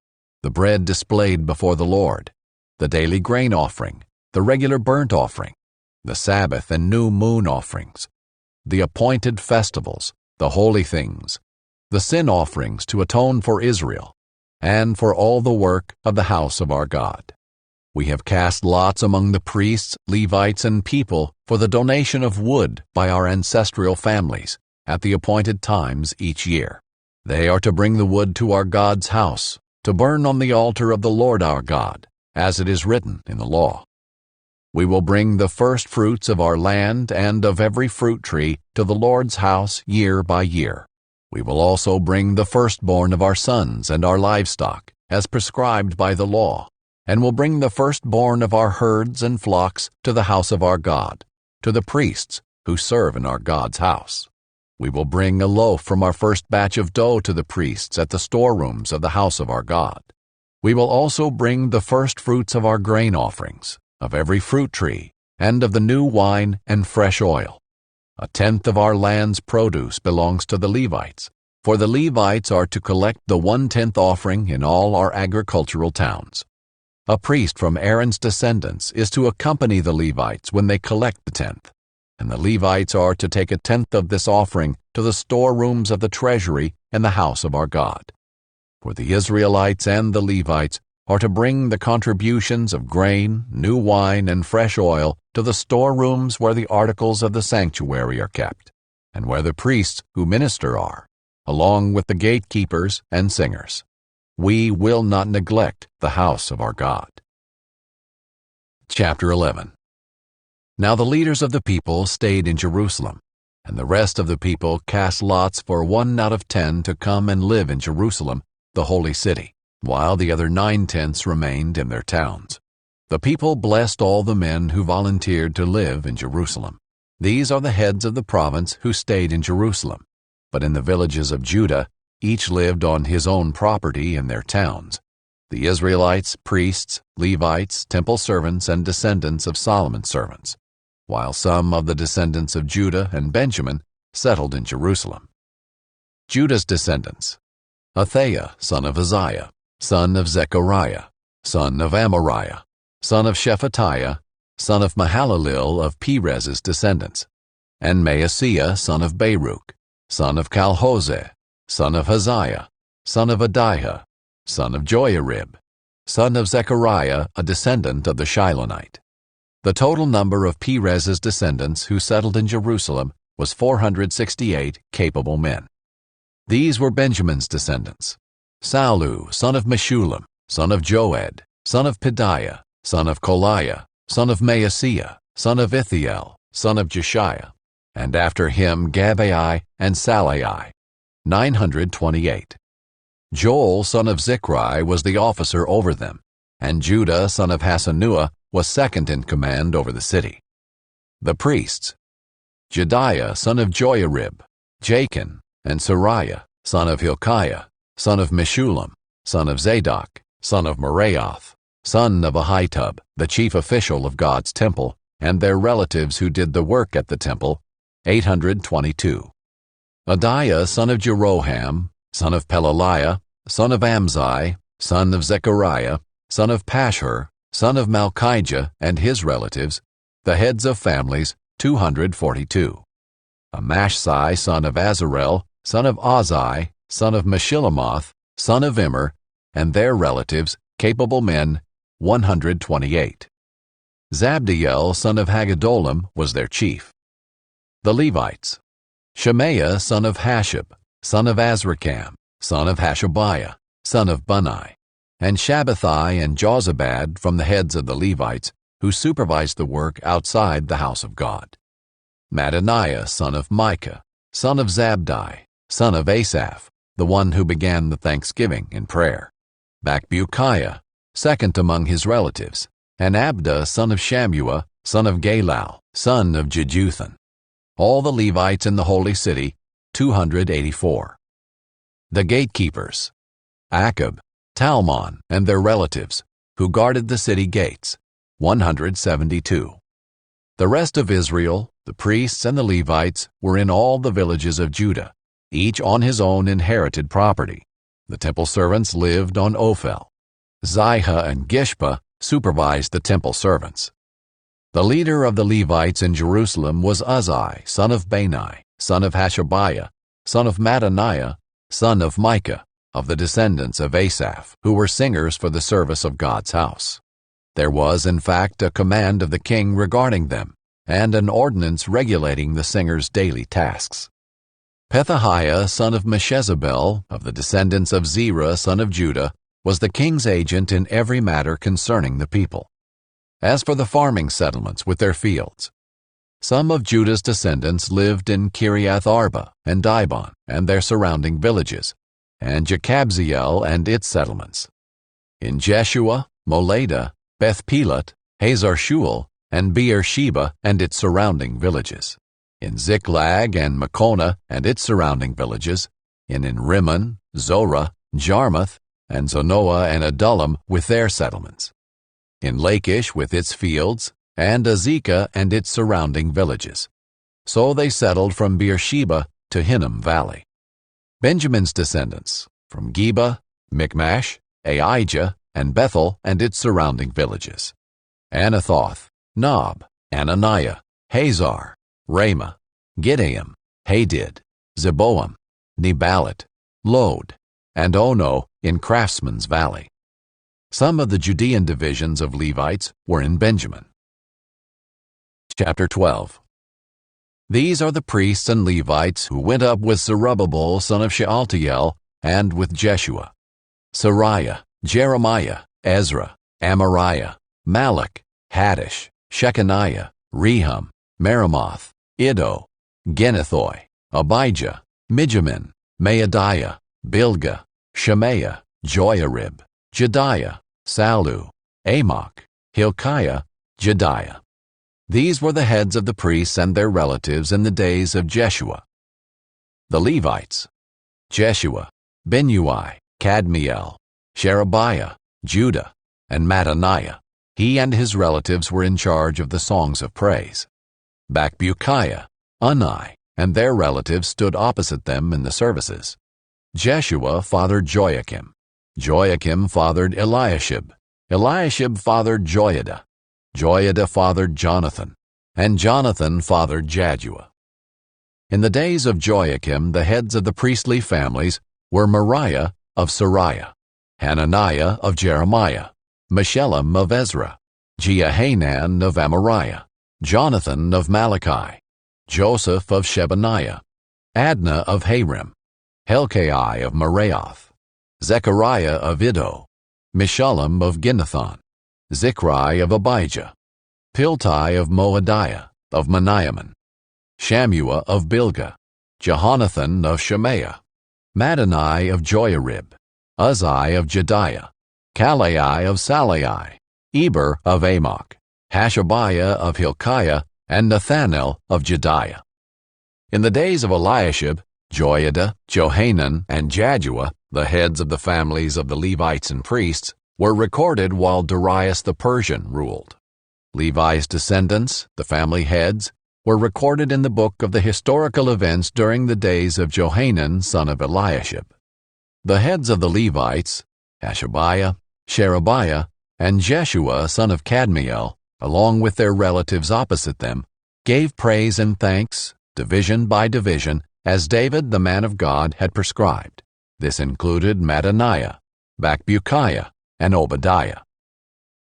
the bread displayed before the Lord, the daily grain offering, the regular burnt offering, the Sabbath and new moon offerings, the appointed festivals, the holy things, the sin offerings to atone for Israel, and for all the work of the house of our God. We have cast lots among the priests, Levites, and people for the donation of wood by our ancestral families at the appointed times each year. They are to bring the wood to our God's house, to burn on the altar of the Lord our God, as it is written in the law. We will bring the first fruits of our land and of every fruit tree to the Lord's house year by year. We will also bring the firstborn of our sons and our livestock, as prescribed by the law, and will bring the firstborn of our herds and flocks to the house of our God, to the priests who serve in our God's house. We will bring a loaf from our first batch of dough to the priests at the storerooms of the house of our God. We will also bring the first fruits of our grain offerings, of every fruit tree, and of the new wine and fresh oil. 1/10 of our land's produce belongs to the Levites, for the Levites are to collect the 1/10 offering in all our agricultural towns. A priest from Aaron's descendants is to accompany the Levites when they collect the 10th. and the Levites are to take 1/10 of this offering to the storerooms of the treasury in the house of our God. For the Israelites and the Levites are to bring the contributions of grain, new wine, and fresh oil to the storerooms where the articles of the sanctuary are kept, and where the priests who minister are, along with the gatekeepers and singers. We will not neglect the house of our God. Chapter 11. Now the leaders of the people stayed in Jerusalem, and the rest of the people cast lots for 1 out of 10 to come and live in Jerusalem, the holy city, while the other 9/10 remained in their towns. The people blessed all the men who volunteered to live in Jerusalem. These are the heads of the province who stayed in Jerusalem, but in the villages of Judah each lived on his own property in their towns. The Israelites, priests, Levites, temple servants, and descendants of Solomon's servants, while some of the descendants of Judah and Benjamin settled in Jerusalem. Judah's descendants: Athaiah, son of Uzziah, son of Zechariah, son of Amariah, son of Shephatiah, son of Mahalalel of Perez's descendants, and Maaseiah, son of Baruch, son of Calhose, son of Haziah, son of Adiah, son of Joiarib, son of Zechariah, a descendant of the Shilonite. The total number of Perez's descendants who settled in Jerusalem was 468 capable men. These were Benjamin's descendants: Sallu, son of Meshullam, son of Joed, son of Pedaiah, son of Koliah, son of Maaseiah, son of Ithiel, son of Jeshiah, and after him Gabbai and Salai, 928. Joel, son of Zichri, was the officer over them, and Judah, son of Hasanua, was second in command over the city. The priests: Jediah, son of Joiarib, Jachin, and Sariah, son of Hilkiah, son of Meshullam, son of Zadok, son of Meraioth, son of Ahitub, the chief official of God's temple, and their relatives who did the work at the temple, 822. Adiah, son of Jeroham, son of Pelaliah, son of Amzai, son of Zechariah, son of Pashur, son of Malchijah, and his relatives, the heads of families, 242. Amashsai, son of Azarel, son of Ozai, son of Meshillemoth, son of Immer, and their relatives, capable men, 128. Zabdiel, son of Haggedolim, was their chief. The Levites: Shemaiah, son of Hashab, son of Azrikam, son of Hashabiah, son of Bunai, and Shabbathai and Jozabad from the heads of the Levites, who supervised the work outside the house of God. Mattaniah, son of Micah, son of Zabdi, son of Asaph, the one who began the thanksgiving in prayer. Bakbukiah, second among his relatives, and Abda, son of Shammua, son of Galal, son of Jeduthun. All the Levites in the holy city, 284. The gatekeepers: Akab, Talmon, and their relatives, who guarded the city gates, 172. The rest of Israel, the priests and the Levites, were in all the villages of Judah, each on his own inherited property. The temple servants lived on Ophel. Ziha and Gishpa supervised the temple servants. The leader of the Levites in Jerusalem was Uzzi, son of Bani, son of Hashabiah, son of Mattaniah, son of Micah, of the descendants of Asaph, who were singers for the service of God's house. There was, in fact, a command of the king regarding them, and an ordinance regulating the singers' daily tasks. Pethahiah, son of Meshezabel, of the descendants of Zerah, son of Judah, was the king's agent in every matter concerning the people. As for the farming settlements with their fields, some of Judah's descendants lived in Kiriath Arba and Dibon and their surrounding villages, and Jekabzeel and its settlements. In Jeshua, Moleda, Beth Pelet, Hazar Shual, and Beersheba and its surrounding villages. In Ziklag and Makona and its surrounding villages. In Rimmon, Zorah, Jarmuth, and Zonoah and Adullam with their settlements. In Lachish with its fields, and Azekah and its surrounding villages. So they settled from Beersheba to Hinnom Valley. Benjamin's descendants, from Geba, Michmash, Aijah, and Bethel and its surrounding villages. Anathoth, Nob, Ananiah, Hazar, Ramah, Gideam, Hadid, Zeboam, Neballat, Lod, and Ono in Craftsman's Valley. Some of the Judean divisions of Levites were in Benjamin. Chapter 12. These are the priests and Levites who went up with Zerubbabel son of Shealtiel and with Jeshua: Sariah, Jeremiah, Ezra, Amariah, Malach, Haddish, Shechaniah, Rehum, Meremoth, Iddo, Genethoi, Abijah, Mijamin, Maadiah, Bilgah, Shemaiah, Joiarib, Jediah, Sallu, Amok, Hilkiah, Jediah. These were the heads of the priests and their relatives in the days of Jeshua. The Levites: Jeshua, Binnui, Kadmiel, Sherebiah, Judah, and Mattaniah. He and his relatives were in charge of the songs of praise. Bakbukiah, Unni, and their relatives stood opposite them in the services. Jeshua fathered Joachim. Joachim fathered Eliashib. Eliashib fathered Joiada. Joiada fathered Jonathan, and Jonathan fathered Jaddua. In the days of Joachim, the heads of the priestly families were Moriah of Sariah, Hananiah of Jeremiah, Meshullam of Ezra, Jehohanan of Amariah, Jonathan of Malachi, Joseph of Shebaniah, Adnah of Harim, Helkai of Meraioth, Zechariah of Iddo, Meshullam of Ginnethon, Zichri of Abijah, Piltai of Moadiah of Meniaman, Shammua of Bilgah, Jehonathan of Shemaiah, Mattani of Joiarib, Uzzi of Jediah, Kalai of Salai, Eber of Amok, Hashabiah of Hilkiah, and Nethanel of Jediah. In the days of Eliashib, Joiada, Johanan, and Jaddua, the heads of the families of the Levites and priests, were recorded while Darius the Persian ruled. Levi's descendants, the family heads, were recorded in the book of the historical events during the days of Johanan son of Eliashib. The heads of the Levites, Hashabiah, Sherebiah, and Jeshua son of Kadmiel, along with their relatives opposite them, gave praise and thanks, division by division, as David the man of God had prescribed. This included Mattaniah, Bakbukiah, and Obadiah.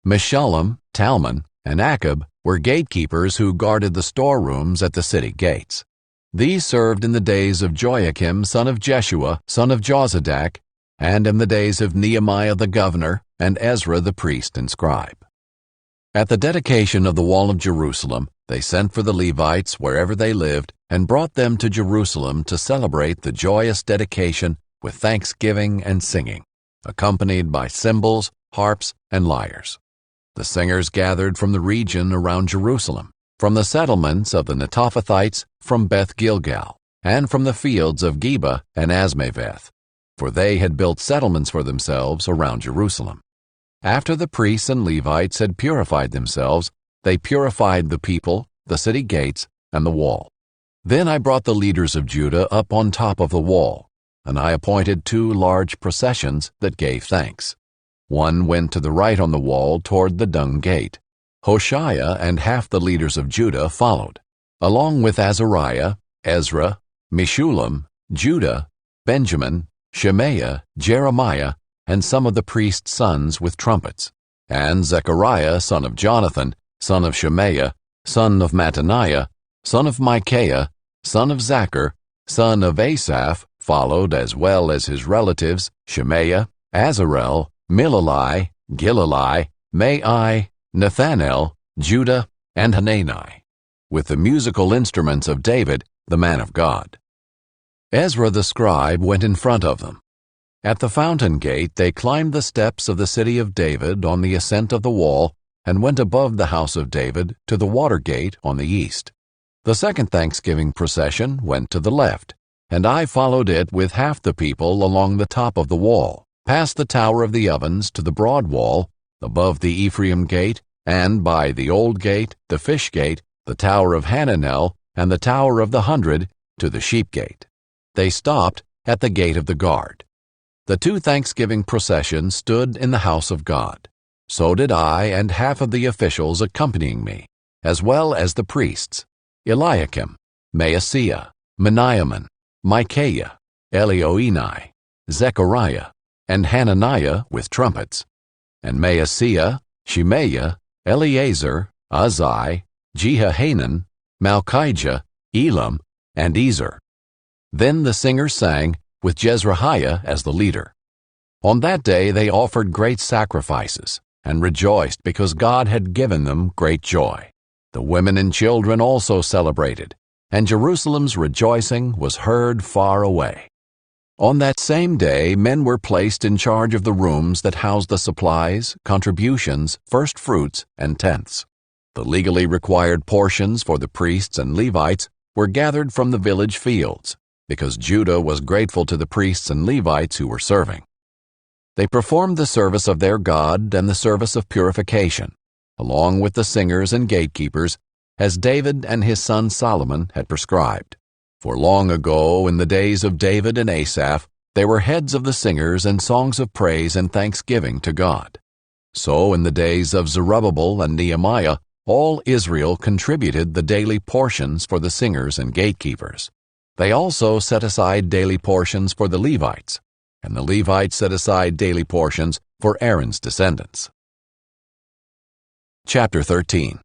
Meshullam, Talmon, and Akab were gatekeepers who guarded the storerooms at the city gates. These served in the days of Joachim son of Jeshua son of Jozadak, and in the days of Nehemiah the governor and Ezra the priest and scribe. At the dedication of the wall of Jerusalem, they sent for the Levites wherever they lived and brought them to Jerusalem to celebrate the joyous dedication with thanksgiving and singing, accompanied by cymbals, harps, and lyres. The singers gathered from the region around Jerusalem, from the settlements of the Netophathites, from Beth Gilgal, and from the fields of Geba and Asmaveth, for they had built settlements for themselves around Jerusalem. After the priests and Levites had purified themselves, they purified the people, the city gates, and the wall. Then I brought the leaders of Judah up on top of the wall, and I appointed 2 large processions that gave thanks. One went to the right on the wall toward the Dung Gate. Hoshea and half the leaders of Judah followed, along with Azariah, Ezra, Meshullam, Judah, Benjamin, Shemaiah, Jeremiah, and some of the priests' sons with trumpets, and Zechariah son of Jonathan, son of Shemaiah, son of Mattaniah, son of Micaiah, son of Zachar, son of Asaph, followed as well as his relatives Shemaiah, Azarel, Milalai, Gilalai, Mai, Nethanel, Judah, and Hanani, with the musical instruments of David, the man of God. Ezra the scribe went in front of them. At the fountain gate they climbed the steps of the city of David on the ascent of the wall and went above the house of David to the water gate on the east. The second Thanksgiving procession went to the left, and I followed it with half the people along the top of the wall, past the Tower of the Ovens to the broad wall, above the Ephraim gate, and by the Old Gate, the Fish Gate, the Tower of Hananel, and the Tower of the 100 to the Sheep Gate. They stopped at the Gate of the Guard. The 2 Thanksgiving processions stood in the house of God. So did I and half of the officials accompanying me, as well as the priests. Eliakim, Maaseiah, Meniamin, Micaiah, Elioenai, Zechariah, and Hananiah with trumpets, and Maaseiah, Shemaiah, Eleazar, Azai, Jehohanan, Malchijah, Elam, and Ezer. Then the singers sang, with Jezrahiah as the leader. On that day they offered great sacrifices, and rejoiced because God had given them great joy. The women and children also celebrated, and Jerusalem's rejoicing was heard far away. On that same day men were placed in charge of the rooms that housed the supplies, contributions, first fruits, and tenths. The legally required portions for the priests and Levites were gathered from the village fields, because Judah was grateful to the priests and Levites who were serving. They performed the service of their God and the service of purification, along with the singers and gatekeepers, as David and his son Solomon had prescribed. For long ago, in the days of David and Asaph, they were heads of the singers and songs of praise and thanksgiving to God. So in the days of Zerubbabel and Nehemiah, all Israel contributed the daily portions for the singers and gatekeepers. They also set aside daily portions for the Levites, and the Levites set aside daily portions for Aaron's descendants. Chapter 13.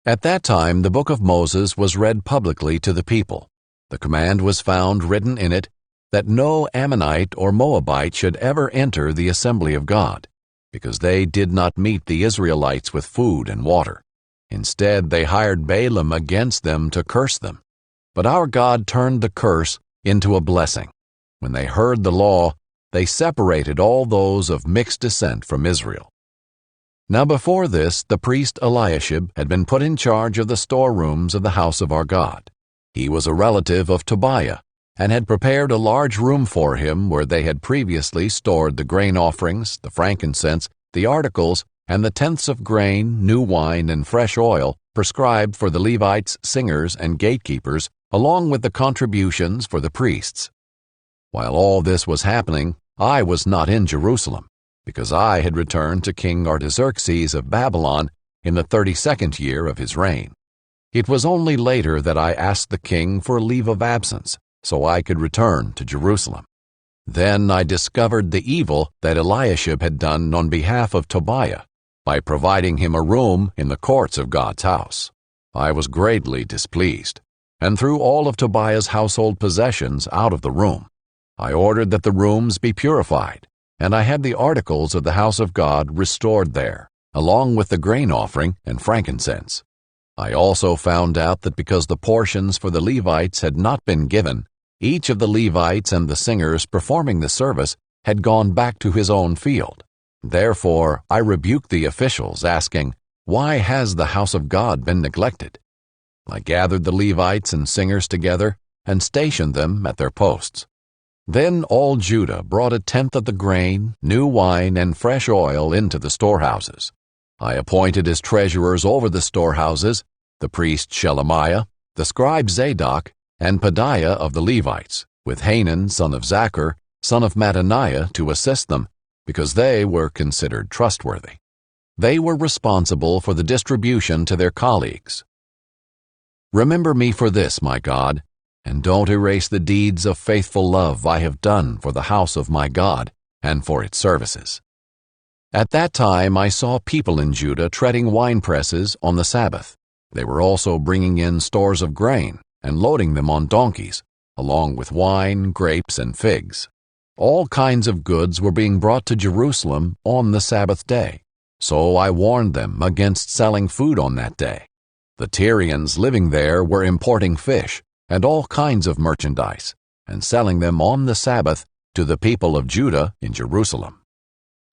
At that time the book of Moses was read publicly to the people. The command was found written in it that no Ammonite or Moabite should ever enter the assembly of God, because they did not meet the Israelites with food and water. Instead, they hired Balaam against them to curse them. But our God turned the curse into a blessing. When they heard the law, they separated all those of mixed descent from Israel. Now before this, the priest Eliashib had been put in charge of the storerooms of the house of our God. He was a relative of Tobiah, and had prepared a large room for him where they had previously stored the grain offerings, the frankincense, the articles, and the tenths of grain, new wine, and fresh oil prescribed for the Levites, singers, and gatekeepers, along with the contributions for the priests. While all this was happening, I was not in Jerusalem, because I had returned to King Artaxerxes of Babylon in the 32nd year of his reign. It was only later that I asked the king for a leave of absence, so I could return to Jerusalem. Then I discovered the evil that Eliashib had done on behalf of Tobiah, by providing him a room in the courts of God's house. I was greatly displeased, and threw all of Tobiah's household possessions out of the room. I ordered that the rooms be purified, and I had the articles of the house of God restored there, along with the grain offering and frankincense. I also found out that because the portions for the Levites had not been given, each of the Levites and the singers performing the service had gone back to his own field. Therefore I rebuked the officials, asking, "Why has the house of God been neglected?" I gathered the Levites and singers together and stationed them at their posts. Then all Judah brought a tenth of the grain, new wine, and fresh oil into the storehouses. I appointed as treasurers over the storehouses the priest Shelemiah, the scribe Zadok, and Pedaiah of the Levites, with Hanan son of Zachar, son of Mattaniah, to assist them, because they were considered trustworthy. They were responsible for the distribution to their colleagues. Remember me for this, my God, and don't erase the deeds of faithful love I have done for the house of my God and for its services. At that time I saw people in Judah treading winepresses on the Sabbath. They were also bringing in stores of grain and loading them on donkeys, along with wine, grapes, and figs. All kinds of goods were being brought to Jerusalem on the Sabbath day, so I warned them against selling food on that day. The Tyrians living there were importing fish and all kinds of merchandise, and selling them on the Sabbath to the people of Judah in Jerusalem.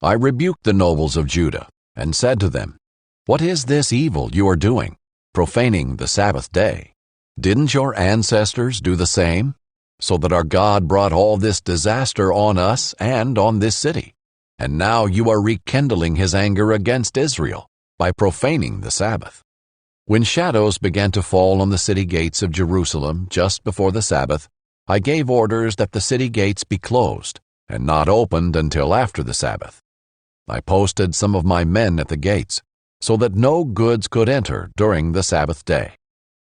I rebuked the nobles of Judah, and said to them, "What is this evil you are doing, profaning the Sabbath day? Didn't your ancestors do the same, so that our God brought all this disaster on us and on this city? And now you are rekindling his anger against Israel by profaning the Sabbath." When shadows began to fall on the city gates of Jerusalem just before the Sabbath, I gave orders that the city gates be closed and not opened until after the Sabbath. I posted some of my men at the gates, so that no goods could enter during the Sabbath day.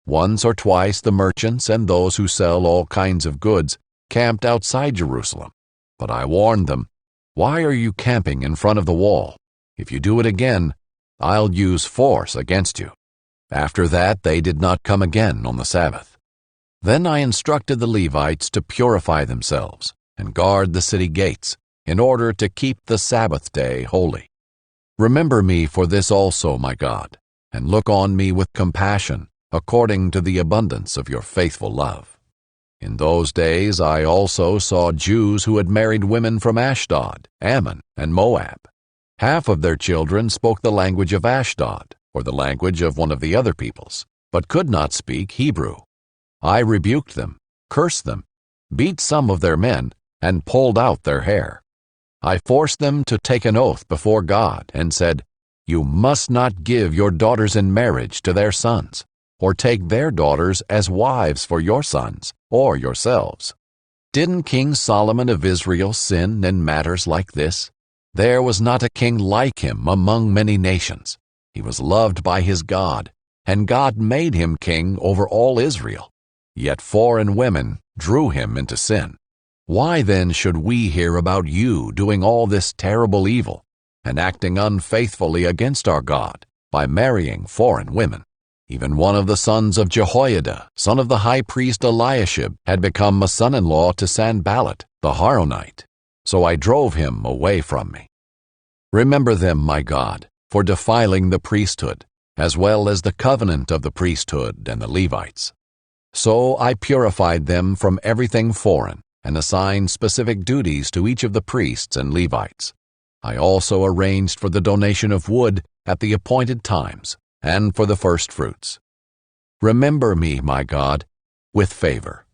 Once or twice the merchants and those who sell all kinds of goods camped outside Jerusalem. But I warned them, "Why are you camping in front of the wall? If you do it again, I'll use force against you." After that they did not come again on the Sabbath. Then I instructed the Levites to purify themselves and guard the city gates, in order to keep the Sabbath day holy. Remember me for this also, my God, and look on me with compassion, according to the abundance of your faithful love. In those days I also saw Jews who had married women from Ashdod, Ammon, and Moab. Half of their children spoke the language of Ashdod, or the language of one of the other peoples, but could not speak Hebrew. I rebuked them, cursed them, beat some of their men, and pulled out their hair. I forced them to take an oath before God and said, "You must not give your daughters in marriage to their sons, or take their daughters as wives for your sons or yourselves." Didn't King Solomon of Israel sin in matters like this? There was not a king like him among many nations. He was loved by his God, and God made him king over all Israel. Yet foreign women drew him into sin. Why then should we hear about you doing all this terrible evil and acting unfaithfully against our God by marrying foreign women? Even one of the sons of Jehoiada, son of the high priest Eliashib, had become a son-in-law to Sanballat the Horonite, so I drove him away from me. Remember them, my God, for defiling the priesthood, as well as the covenant of the priesthood and the Levites. So I purified them from everything foreign, and assigned specific duties to each of the priests and Levites. I also arranged for the donation of wood at the appointed times, and for the first fruits. Remember me, my God, with favor.